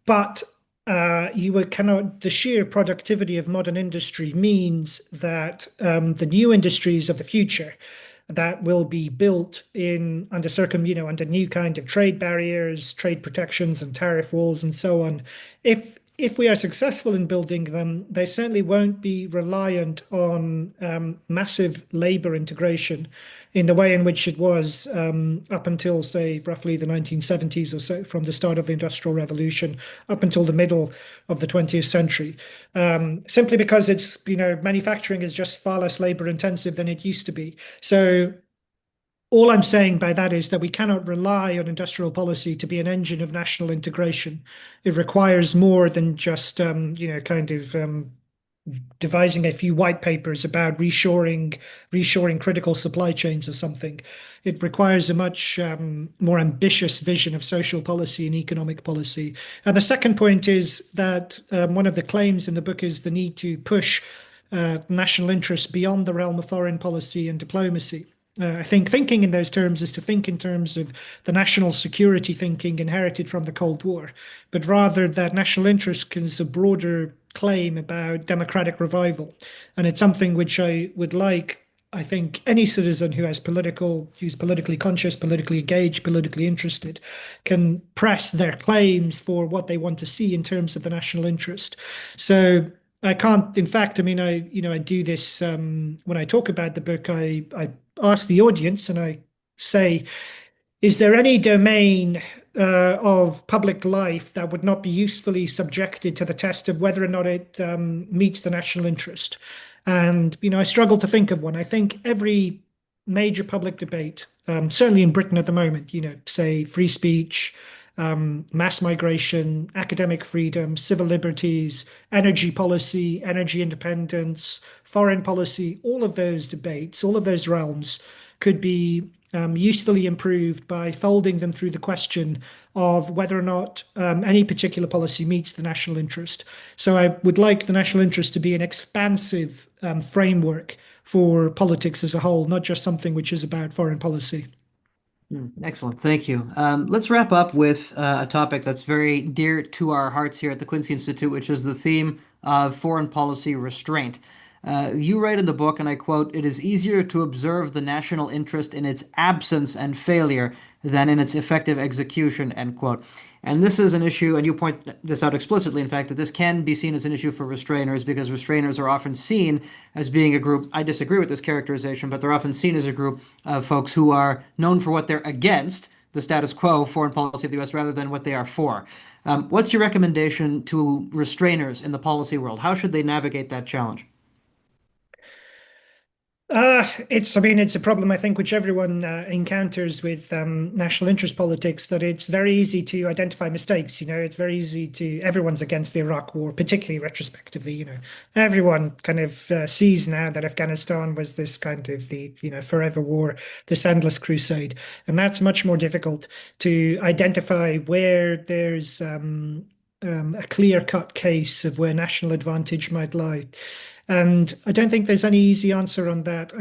But the sheer productivity of modern industry means that the new industries of the future that will be built under new kind of trade barriers, trade protections, and tariff walls, and so on. If we are successful in building them, they certainly won't be reliant on massive labor integration in the way in which it was up until, say, roughly the 1970s or so, from the start of the Industrial Revolution up until the middle of the 20th century. Simply because manufacturing is just far less labor intensive than it used to be. So all I'm saying by that is that we cannot rely on industrial policy to be an engine of national integration. It requires more than just, devising a few white papers about reshoring critical supply chains or something. It requires a much more ambitious vision of social policy and economic policy. And the second point is that one of the claims in the book is the need to push national interests beyond the realm of foreign policy and diplomacy. I think thinking in those terms is to think in terms of the national security thinking inherited from the Cold War, but rather that national interest is a broader claim about democratic revival. And it's something which I would like, I think, any citizen who's politically conscious, politically engaged, politically interested, can press their claims for what they want to see in terms of the national interest. So I can't, in fact, I mean, I do this when I talk about the book, I ask the audience and I say, is there any domain of public life that would not be usefully subjected to the test of whether or not it meets the national interest? And, I struggle to think of one. I think every major public debate, certainly in Britain at the moment, say free speech, mass migration, academic freedom, civil liberties, energy policy, energy independence, foreign policy, all of those debates, all of those realms could be usefully improved by folding them through the question of whether or not any particular policy meets the national interest. So I would like the national interest to be an expansive framework for politics as a whole, not just something which is about foreign policy. Excellent. Thank you. Let's wrap up with a topic that's very dear to our hearts here at the Quincy Institute, which is the theme of foreign policy restraint. You write in the book, and I quote, "It is easier to observe the national interest in its absence and failure than in its effective execution," end quote. And this is an issue, and you point this out explicitly, in fact, that this can be seen as an issue for restrainers because restrainers are often seen as being a group. I disagree with this characterization, but they're often seen as a group of folks who are known for what they're against, the status quo foreign policy of the US, rather than what they are for. What's your recommendation to restrainers in the policy world? How should they navigate that challenge? I mean, it's a problem I think which everyone encounters with national interest politics, that it's very easy to identify mistakes. It's very easy everyone's against the Iraq War, particularly retrospectively. Everyone kind of sees now that Afghanistan was this kind of forever war, this endless crusade. And that's much more difficult to identify where there's a clear-cut case of where national advantage might lie. And I don't think there's any easy answer on that.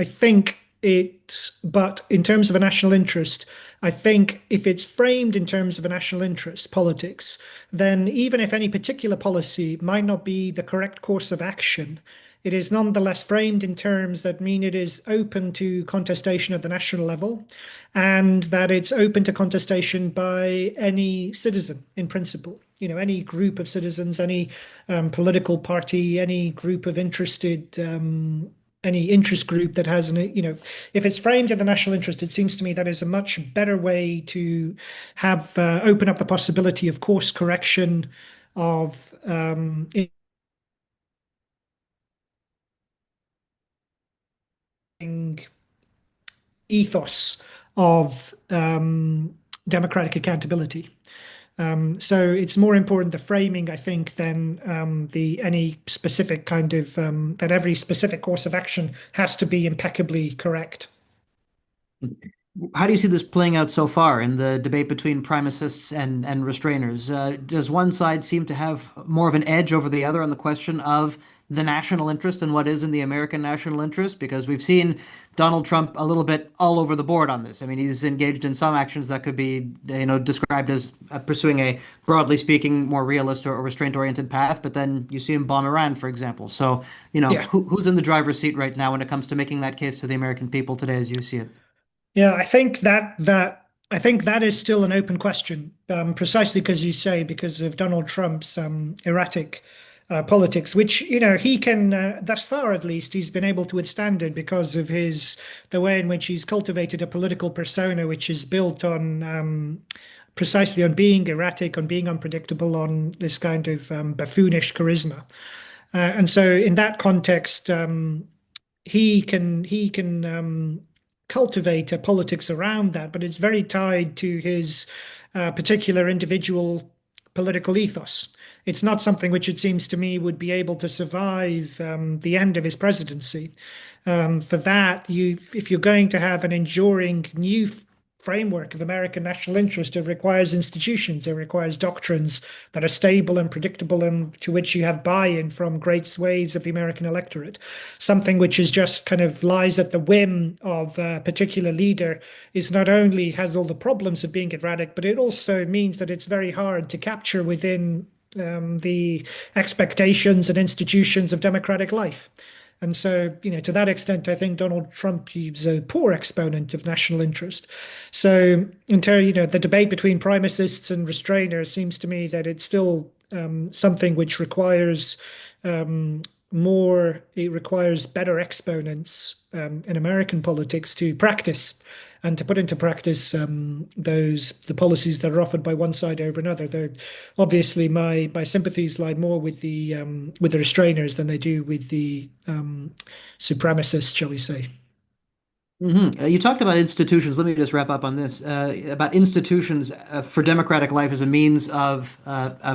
But in terms of a national interest, I think if it's framed in terms of a national interest, politics, then even if any particular policy might not be the correct course of action, it is nonetheless framed in terms that mean it is open to contestation at the national level, and that it's open to contestation by any citizen in principle. Any group of citizens, any political party, any group of any interest group that has if it's framed in the national interest, it seems to me that is a much better way to have open up the possibility of course correction, of ethos of democratic accountability. So it's more important the framing, I think, than the any specific kind of that every specific course of action has to be impeccably correct. How do you see this playing out so far in the debate between primicists and restrainers? Does one side seem to have more of an edge over the other on the question of the national interest and what is in the American national interest? Because we've seen Donald Trump a little bit all over the board on this. I mean, he's engaged in some actions that could be, described as pursuing a, broadly speaking, more realist or restraint-oriented path. But then you see him bomb Iran, for example. So, Yeah. who's in the driver's seat right now when it comes to making that case to the American people today, as you see it? Yeah, I think that is still an open question, precisely because you say because of Donald Trump's erratic politics, which he can thus far at least he's been able to withstand it because of the way in which he's cultivated a political persona which is built on precisely on being erratic, on being unpredictable, on this kind of buffoonish charisma. And so in that context, he can cultivate a politics around that, but it's very tied to his particular individual political ethos. It's not something which it seems to me would be able to survive the end of his presidency. For that, if you're going to have an enduring new framework of American national interest, it requires institutions, it requires doctrines that are stable and predictable and to which you have buy-in from great swathes of the American electorate. Something which is just kind of lies at the whim of a particular leader is not only has all the problems of being erratic, but it also means that it's very hard to capture within the expectations and institutions of democratic life. And so, to that extent, I think Donald Trump is a poor exponent of national interest. So, in terms, the debate between primicists and restrainers seems to me that it's still something which requires more, it requires better exponents in American politics to practice and to put into practice the policies that are offered by one side over another. They're obviously my sympathies lie more with the restrainers than they do with the supremacists, shall we say. You talked about institutions. Let me just wrap up on this about institutions for democratic life as a means of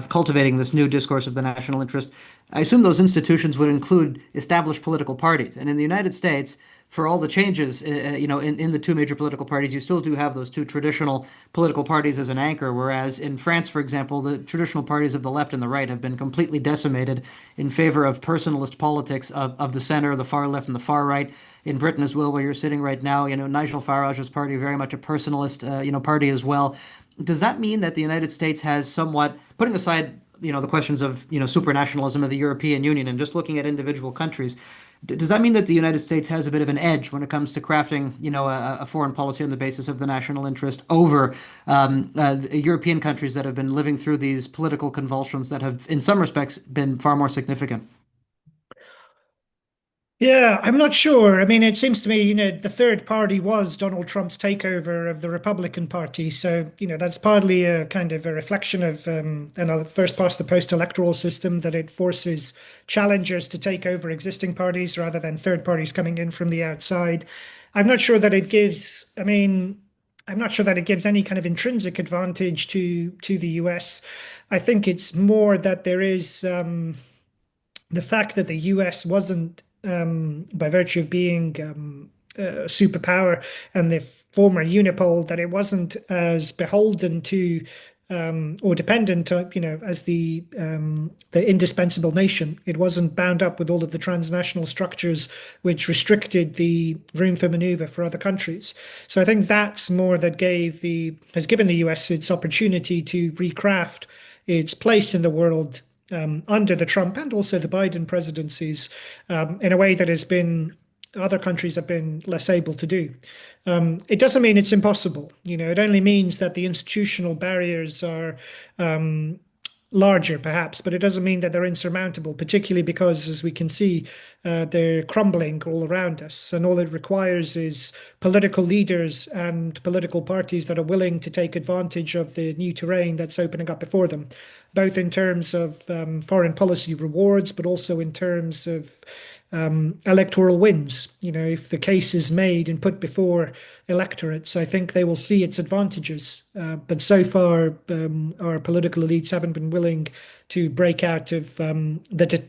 cultivating this new discourse of the national interest. I assume those institutions would include established political parties, and in the United States, for all the changes, in the two major political parties, you still do have those two traditional political parties as an anchor. Whereas in France, for example, the traditional parties of the left and the right have been completely decimated in favor of personalist politics of the center, the far left, and the far right. In Britain as well, where you're sitting right now, Nigel Farage's party, very much a personalist, party as well. Does that mean that the United States has somewhat, putting aside, the questions of, supranationalism of the European Union and just looking at individual countries, does that mean that the United States has a bit of an edge when it comes to crafting, a foreign policy on the basis of the national interest over European countries that have been living through these political convulsions that have, in some respects, been far more significant? Yeah, I'm not sure. I mean, it seems to me, the third party was Donald Trump's takeover of the Republican Party. So, that's partly a kind of a reflection of, first past the post-electoral system that it forces challengers to take over existing parties rather than third parties coming in from the outside. I'm not sure that it gives, I mean, I'm not sure that it gives any kind of intrinsic advantage to the US. I think it's more that there is the fact that the US wasn't, by virtue of being a superpower and the former unipole, that it wasn't as beholden to or dependent, as the indispensable nation. It wasn't bound up with all of the transnational structures which restricted the room for maneuver for other countries. So I think that's more that has given the US its opportunity to recraft its place in the world under the Trump and also the Biden presidencies in a way that other countries have been less able to do. It doesn't mean it's impossible. It only means that the institutional barriers are larger, perhaps, but it doesn't mean that they're insurmountable, particularly because, as we can see, they're crumbling all around us. And all it requires is political leaders and political parties that are willing to take advantage of the new terrain that's opening up before them, both in terms of foreign policy rewards, but also in terms of electoral wins. If the case is made and put before electorates, I think they will see its advantages. But so far, our political elites haven't been willing to break out of the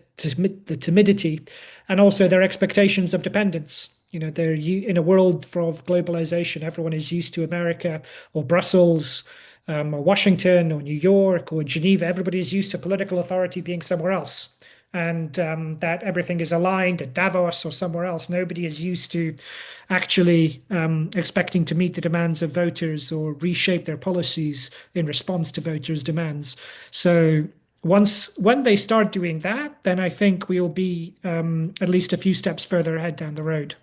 timidity and also their expectations of dependence. They're in a world of globalization. Everyone is used to America or Brussels, or Washington or New York or Geneva. Everybody is used to political authority being somewhere else, and that everything is aligned at Davos or somewhere else. Nobody is used to actually expecting to meet the demands of voters or reshape their policies in response to voters' demands. So when they start doing that, then I think we'll be at least a few steps further ahead down the road.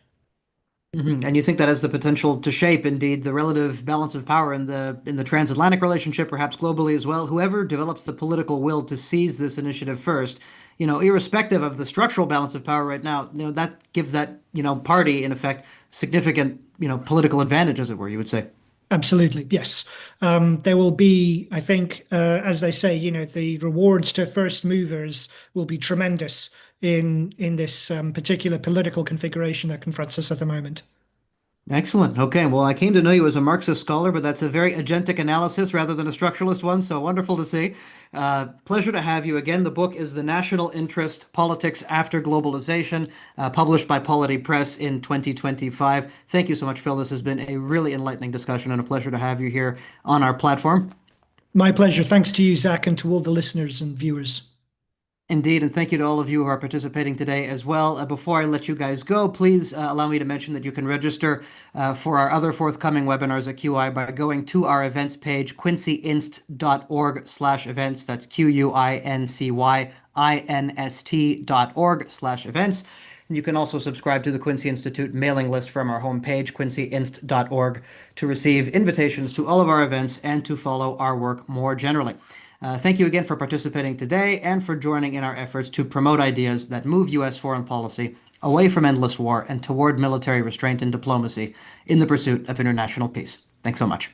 And you think that has the potential to shape, indeed, the relative balance of power in the transatlantic relationship, perhaps globally as well. Whoever develops the political will to seize this initiative first, irrespective of the structural balance of power right now, that gives that, party, in effect, significant, political advantage, as it were, you would say. Absolutely, yes. There will be, I think, as they say, the rewards to first movers will be tremendous in this particular political configuration that confronts us at the moment. Excellent. Okay. Well, I came to know you as a Marxist scholar, but that's a very agentic analysis rather than a structuralist one. So wonderful to see. Pleasure to have you again. The book is The National Interest Politics After Globalization, published by Polity Press in 2025. Thank you so much, Phil. This has been a really enlightening discussion and a pleasure to have you here on our platform. My pleasure. Thanks to you, Zach, and to all the listeners and viewers. Indeed, and thank you to all of you who are participating today as well. Before I let you guys go, please allow me to mention that you can register for our other forthcoming webinars at QI by going to our events page, quincyinst.org/events. That's QUINCYINST.org/events. And you can also subscribe to the Quincy Institute mailing list from our homepage, quincyinst.org, to receive invitations to all of our events and to follow our work more generally. Thank you again for participating today and for joining in our efforts to promote ideas that move U.S. foreign policy away from endless war and toward military restraint and diplomacy in the pursuit of international peace. Thanks so much.